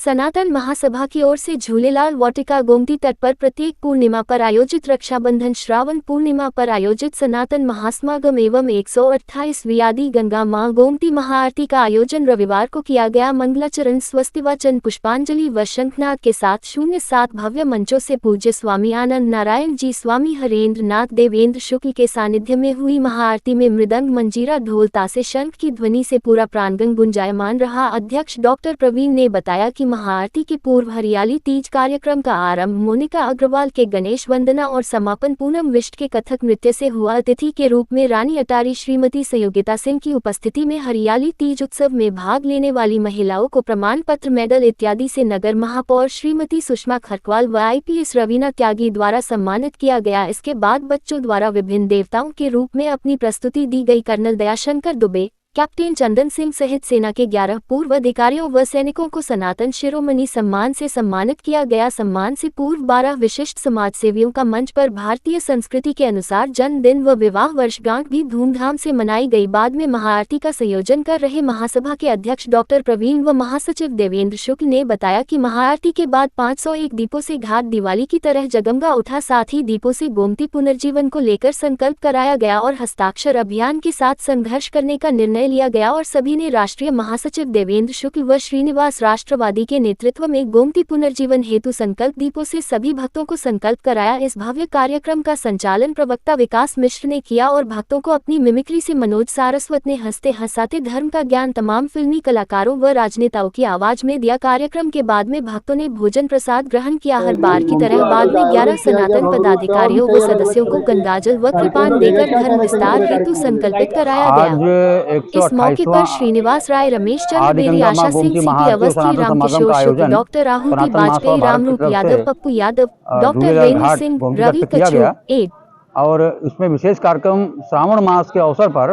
सनातन महासभा की ओर से झूलेलाल वाटिका गोमती तट पर प्रत्येक पूर्णिमा पर आयोजित रक्षाबंधन श्रावण पूर्णिमा पर आयोजित सनातन महासमागम एवं 128वीं आदि गंगा मां गोमती महाआरती का आयोजन रविवार को किया गया। मंगलाचरण स्वस्तिवाचन पुष्पांजलि व शंखनाद के साथ 07 भव्य मंचों से पूज्य स्वामी आनंद नारायण जी, स्वामी हरेंद्र नाथ देवेंद्र शुक्ल के सानिध्य में हुई महाआरती में मृदंग, मंजीरा, ढोल, तासे, शंख की ध्वनि से पूरा प्रांगण गुंजायमान रहा। अध्यक्ष डॉक्टर प्रवीण ने बताया कि महाआरती के पूर्व हरियाली तीज कार्यक्रम का आरंभ मोनिका अग्रवाल के गणेश वंदना और समापन पूनम विष्ट के कथक नृत्य से हुआ। अतिथि के रूप में रानी अटारी श्रीमती संयोगिता सिंह की उपस्थिति में हरियाली तीज उत्सव में भाग लेने वाली महिलाओं को प्रमाण पत्र, मेडल इत्यादि से नगर महापौर श्रीमती सुषमा खरकवाल व IPS रवीना त्यागी द्वारा सम्मानित किया गया। इसके बाद बच्चों द्वारा विभिन्न देवताओं के रूप में अपनी प्रस्तुति दी गई। कर्नल दयाशंकर दुबे, कैप्टन चंदन सिंह सहित सेना के 11 पूर्व अधिकारियों व सैनिकों को सनातन शिरोमणि सम्मान से सम्मानित किया गया। सम्मान से पूर्व 12 विशिष्ट समाजसेवियों का मंच पर भारतीय संस्कृति के अनुसार जन्मदिन व विवाह वर्षगांठ भी धूमधाम से मनाई गई। बाद में महाआरती का संयोजन कर रहे महासभा के अध्यक्ष डॉक्टर प्रवीण व महासचिव देवेंद्र शुक्ल ने बताया कि महाआरती के बाद 501 दीपों से घाट दिवाली की तरह जगमगा उठा। साथ ही दीपों से गोमती पुनर्जीवन को लेकर संकल्प कराया गया और हस्ताक्षर अभियान के साथ संघर्ष करने का निर्णय लिया गया और सभी ने राष्ट्रीय महासचिव देवेंद्र शुक्ल व श्रीनिवास राष्ट्रवादी के नेतृत्व में गोमती पुनर्जीवन हेतु संकल्प दीपों से सभी भक्तों को संकल्प कराया। इस भव्य कार्यक्रम का संचालन प्रवक्ता विकास मिश्र ने किया और भक्तों को अपनी मिमिक्री से मनोज सारस्वत ने हंसते हंसाते धर्म का ज्ञान तमाम फिल्मी कलाकारों व राजनेताओं की आवाज में दिया। कार्यक्रम के बाद में भक्तों ने भोजन प्रसाद ग्रहण किया। हर बार की तरह बाद में 11 सनातन पदाधिकारियों व सदस्यों को गंगाजल व कृपान देकर धर्म विस्तार हेतु संकल्पित कराया गया। इस मौके पर श्रीनिवास राय, रमेश चंद्र बेरी, आशा सिंह, सीपी अवस्थी, रामकिशोर शुक्ल, डॉक्टर राहुल वाजपेयी, रामरूप यादव, पप्पू यादव, डॉक्टर रेणु सिंह, रवि कच्छू और इसमें विशेष कार्यक्रम श्रावण मास के अवसर पर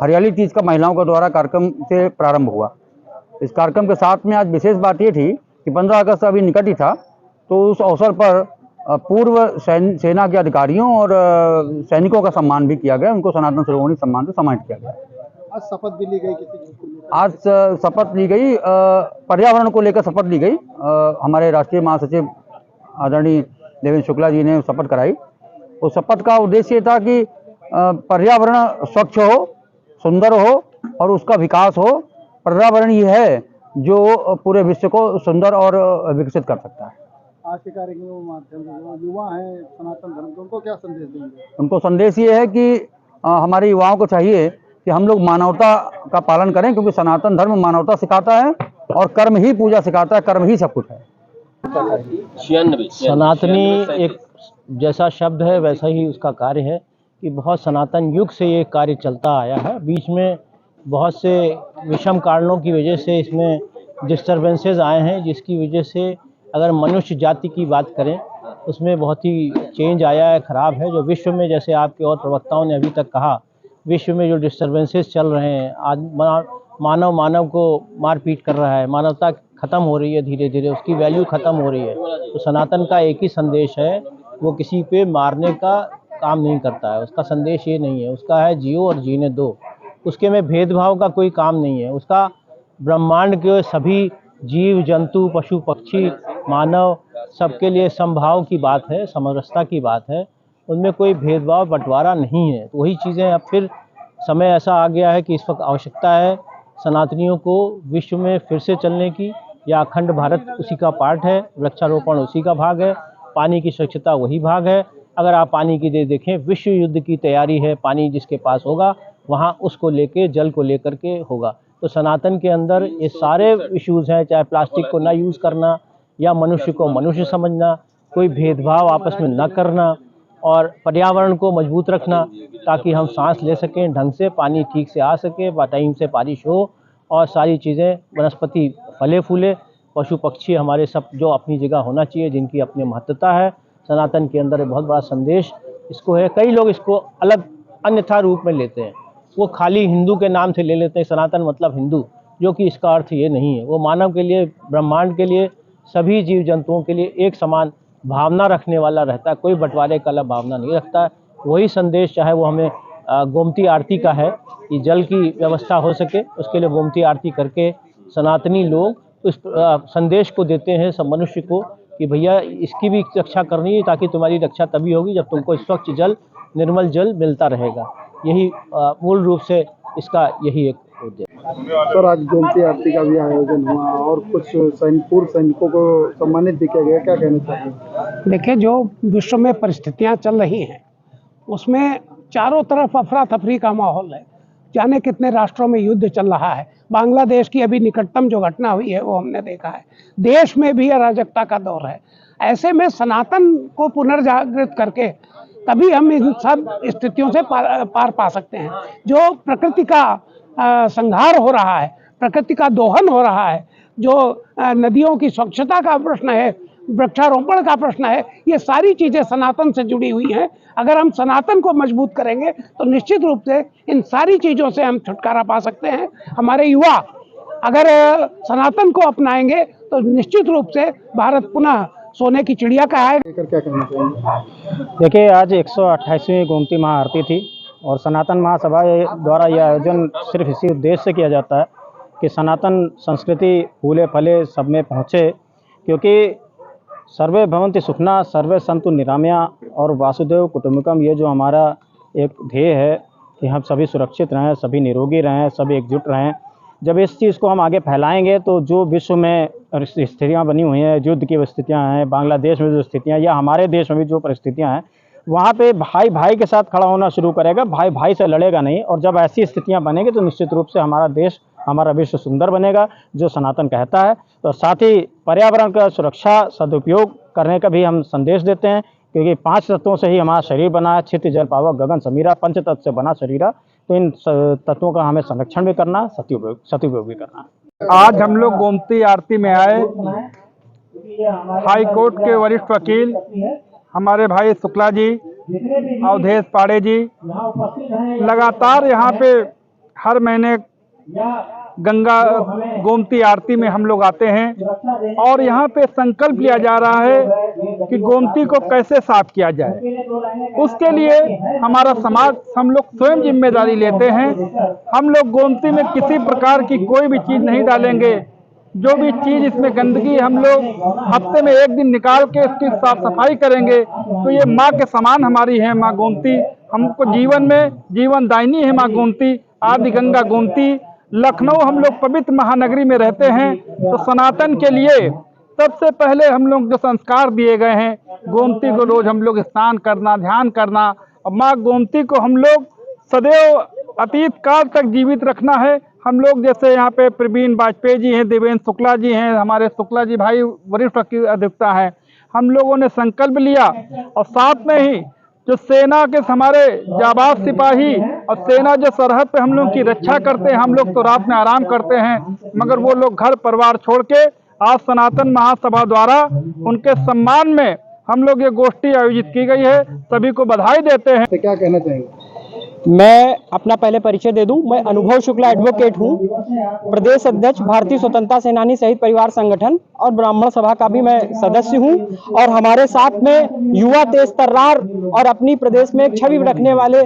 हरियाली तीज का महिलाओं के द्वारा कार्यक्रम से प्रारंभ हुआ। इस कार्यक्रम के साथ में आज विशेष बात ये थी कि 15 अगस्त अभी निकट ही था, तो उस अवसर पर पूर्व सेना के अधिकारियों और सैनिकों का सम्मान भी किया गया। उनको सनातन शिरोमणि सम्मान से सम्मानित किया गया। आज शपथ भी ली गई किसी? आज शपथ ली गई, पर्यावरण को लेकर शपथ ली गई। हमारे राष्ट्रीय महासचिव आदरणीय देवेंद्र शुक्ला जी ने शपथ कराई। उस शपथ का उद्देश्य था कि पर्यावरण स्वच्छ हो, सुंदर हो और उसका विकास हो। पर्यावरण ये है जो पूरे विश्व को सुंदर और विकसित कर सकता है। आज के कार्यक्रम के माध्यम से युवा हैं सनातन धर्म को, उनको क्या संदेश देंगे? उनको संदेश ये है कि हमारे युवाओं को चाहिए कि हम लोग मानवता का पालन करें, क्योंकि सनातन धर्म मानवता सिखाता है और कर्म ही पूजा सिखाता है, कर्म ही सब कुछ है। सनातनी एक जैसा शब्द है वैसा ही उसका कार्य है कि बहुत सनातन युग से ये कार्य चलता आया है। बीच में बहुत से विषम कारणों की वजह से इसमें डिस्टर्बेंसेस आए हैं, जिसकी वजह से अगर मनुष्य जाति की बात करें उसमें बहुत ही चेंज आया है, ख़राब है। जो विश्व में, जैसे आपके और प्रवक्ताओं ने अभी तक कहा, विश्व में जो डिस्टर्बेंसेस चल रहे हैं, आज मानव को मारपीट कर रहा है, मानवता ख़त्म हो रही है, धीरे धीरे उसकी वैल्यू ख़त्म हो रही है। तो सनातन का एक ही संदेश है, वो किसी पे मारने का काम नहीं करता है। उसका संदेश ये नहीं है, उसका है जियो और जीने दो। उसके में भेदभाव का कोई काम नहीं है। उसका ब्रह्मांड के सभी जीव जंतु, पशु पक्षी, मानव सबके लिए समभाव की बात है, समरसता की बात है। उनमें कोई भेदभाव बंटवारा नहीं है। तो वही चीज़ें अब फिर समय ऐसा आ गया है कि इस वक्त आवश्यकता है सनातनियों को विश्व में फिर से चलने की। या अखंड भारत उसी का पार्ट है, वृक्षारोपण उसी का भाग है, पानी की स्वच्छता वही भाग है। अगर आप पानी की देखें, विश्व युद्ध की तैयारी है, पानी जिसके पास होगा वहाँ उसको लेके, जल को लेकर के होगा। तो सनातन के अंदर ये सारे इश्यूज़ हैं, चाहे प्लास्टिक को ना यूज़ करना या मनुष्य को मनुष्य समझना, कोई भेदभाव आपस में न करना और पर्यावरण को मजबूत रखना ताकि हम सांस ले सकें ढंग से, पानी ठीक से आ सके, टाइम से बारिश हो और सारी चीज़ें, वनस्पति फले फूले, पशु पक्षी हमारे सब जो अपनी जगह होना चाहिए, जिनकी अपनी महत्वता है। सनातन के अंदर एक बहुत बड़ा संदेश इसको है। कई लोग इसको अलग अन्यथा रूप में लेते हैं, वो खाली हिंदू के नाम से ले लेते हैं, सनातन मतलब हिंदू, जो कि इसका अर्थ ये नहीं है। वो मानव के लिए, ब्रह्मांड के लिए, सभी जीव जंतुओं के लिए एक समान भावना रखने वाला रहता है, कोई बंटवारे का भावना नहीं रखता है। वही संदेश चाहे वो हमें गोमती आरती का है कि जल की व्यवस्था हो सके, उसके लिए गोमती आरती करके सनातनी लोग उस संदेश को देते हैं सब मनुष्य को कि भैया इसकी भी रक्षा करनी है, ताकि तुम्हारी रक्षा तभी होगी जब तुमको स्वच्छ जल, निर्मल जल मिलता रहेगा। यही मूल रूप से इसका यही एक उद्देश्य। सर, आज गोमती आरती का भी आयोजन हुआ और कुछ पूर्व सैनिकों को सम्मानित भी किया गया, क्या कहना चाहिए? देखिए, जो विश्व में परिस्थितियां चल रही हैं उसमें चारों तरफ अफरा तफरी का माहौल है। जाने कितने राष्ट्रों में युद्ध चल रहा है। बांग्लादेश की अभी निकटतम जो घटना हुई है वो हमने देखा है। देश में भी अराजकता का दौर है। ऐसे में सनातन को पुनर्जागृत करके तभी हम इन सब स्थितियों से पार पा सकते हैं। जो प्रकृति का संहार हो रहा है, प्रकृति का दोहन हो रहा है, जो नदियों की स्वच्छता का प्रश्न है, वृक्षारोपण का प्रश्न है, ये सारी चीजें सनातन से जुड़ी हुई हैं। अगर हम सनातन को मजबूत करेंगे तो निश्चित रूप से इन सारी चीजों से हम छुटकारा पा सकते हैं। हमारे युवा अगर सनातन को अपनाएंगे तो निश्चित रूप से भारत पुनः सोने की चिड़िया का है। क्या कहना चाहिए? देखिए, आज 128वीं गोमती महाआरती थी और सनातन महासभा द्वारा यह आयोजन सिर्फ इसी उद्देश्य से किया जाता है कि सनातन संस्कृति फूले फले सब में पहुँचे, क्योंकि सर्वे भवन्ति सुखना सर्वे सन्तु निरामया और वासुदेव कुटुम्बकम, ये जो हमारा एक ध्येय है कि हम सभी सुरक्षित रहें, सभी निरोगी रहें, सभी एकजुट रहें। जब इस चीज़ को हम आगे फैलाएंगे तो जो विश्व में स्थितियाँ बनी हुई हैं, युद्ध की स्थितियाँ हैं, बांग्लादेश में जो स्थितियाँ, या हमारे देश में भी जो परिस्थितियाँ हैं, वहाँ पे भाई भाई के साथ खड़ा होना शुरू करेगा, भाई भाई से लड़ेगा नहीं। और जब ऐसी स्थितियाँ बनेंगी तो निश्चित रूप से हमारा देश, हमारा विश्व सुंदर बनेगा, जो सनातन कहता है। तो साथ ही पर्यावरण का सुरक्षा सदुपयोग करने का भी हम संदेश देते हैं, क्योंकि 5 तत्वों से ही हमारा शरीर बना है, क्षिति जल पावक गगन समीरा, 5 तत्व से बना शरीरा। तो इन तत्वों का हमें संरक्षण भी करना, सदुपयोग भी करना। आज हम लोग गोमती आरती में आए। हाई कोर्ट के वरिष्ठ वकील हमारे भाई शुक्ला जी, अवधेश पाड़े जी लगातार यहाँ पे हर महीने गंगा गोमती आरती में हम लोग आते हैं और यहाँ पे संकल्प लिया जा रहा है कि गोमती को कैसे साफ किया जाए। उसके लिए हमारा समाज, हम लोग स्वयं जिम्मेदारी लेते हैं। हम लोग गोमती में किसी प्रकार की कोई भी चीज़ नहीं डालेंगे। जो भी चीज़ इसमें गंदगी, हम लोग हफ्ते में 1 दिन निकाल के इसकी साफ सफाई करेंगे। तो ये माँ के समान हमारी है माँ गोमती, हमको जीवन में जीवन दायिनी है माँ गोमती, आदि गंगा गोमती। लखनऊ हम लोग पवित्र महानगरी में रहते हैं, तो सनातन के लिए सबसे पहले हम लोग जो संस्कार दिए गए हैं, गोमती को रोज हम लोग स्नान करना, ध्यान करना, और माँ गोमती को हम लोग सदैव अतीत काल तक जीवित रखना है। हम लोग जैसे यहाँ पे प्रवीण वाजपेयी जी हैं, देवेंद्र शुक्ला जी हैं, हमारे शुक्ला जी भाई वरिष्ठ वकील अधिवक्ता हैं, हम लोगों ने संकल्प लिया। और साथ में ही जो सेना के हमारे जाबाज सिपाही और सेना जो सरहद पे हम लोग की रक्षा करते हैं, हम लोग तो रात में आराम करते हैं, मगर वो लोग घर परिवार छोड़ के आज सनातन महासभा द्वारा उनके सम्मान में हम लोग ये गोष्ठी आयोजित की गई है। सभी को बधाई देते हैं। तो क्या कहना चाहेंगे? मैं अपना पहले परिचय दे दूं। मैं अनुभव शुक्ला एडवोकेट हूं, प्रदेश अध्यक्ष भारतीय स्वतंत्रता सेनानी शहीद परिवार संगठन और ब्राह्मण सभा का भी मैं सदस्य हूं। और हमारे साथ में युवा तेज तर्रार और अपनी प्रदेश में एक छवि रखने वाले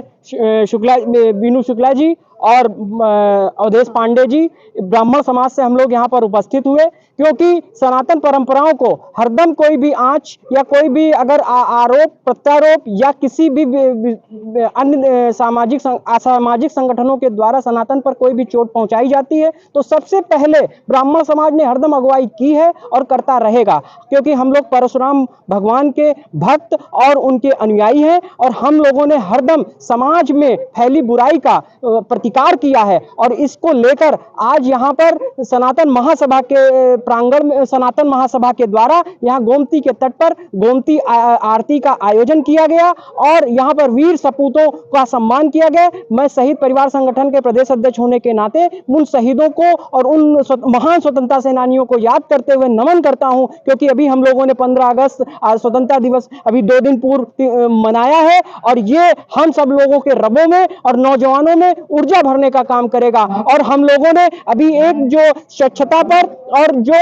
बीनू शुक्ला जी और अवधेश पांडे जी, ब्राह्मण समाज से हम लोग यहाँ पर उपस्थित हुए, क्योंकि सनातन परंपराओं को हरदम कोई भी आंच या कोई भी अगर आरोप प्रत्यारोप या किसी भी अन्य असामाजिक संगठनों के द्वारा सनातन पर कोई भी चोट पहुंचाई जाती है तो सबसे पहले ब्राह्मण समाज ने हरदम अगुवाई की है और करता रहेगा, क्योंकि हम लोग परशुराम भगवान के भक्त और उनके अनुयायी हैं। और हम लोगों ने हरदम समाज में फैली बुराई का प्रतिकार किया है और इसको लेकर आज यहाँ पर सनातन महासभा के प्रांगण में, सनातन महासभा के द्वारा यहाँ गोमती के तट पर गोमती आरती का आयोजन किया गया और यहाँ पर वीर सपूतों का सम्मान किया गया। मैं शहीद परिवार संगठन के प्रदेश अध्यक्ष होने के नाते उन शहीदों को और उन महान स्वतंत्रता सेनानियों को याद करते हुए नमन करता हूं, क्योंकि अभी हम लोगों ने 15 अगस्त स्वतंत्रता दिवस अभी 2 दिन पूर्व मनाया है और ये हम सब लोगों के रगों में और नौजवानों में ऊर्जा भरने का काम करेगा। और हम लोगों ने अभी एक जो स्वच्छता पर और जो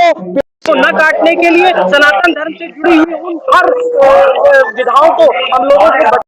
को न काटने के लिए सनातन धर्म से जुड़ी हुई उन हर विधाओं को हम लोगों को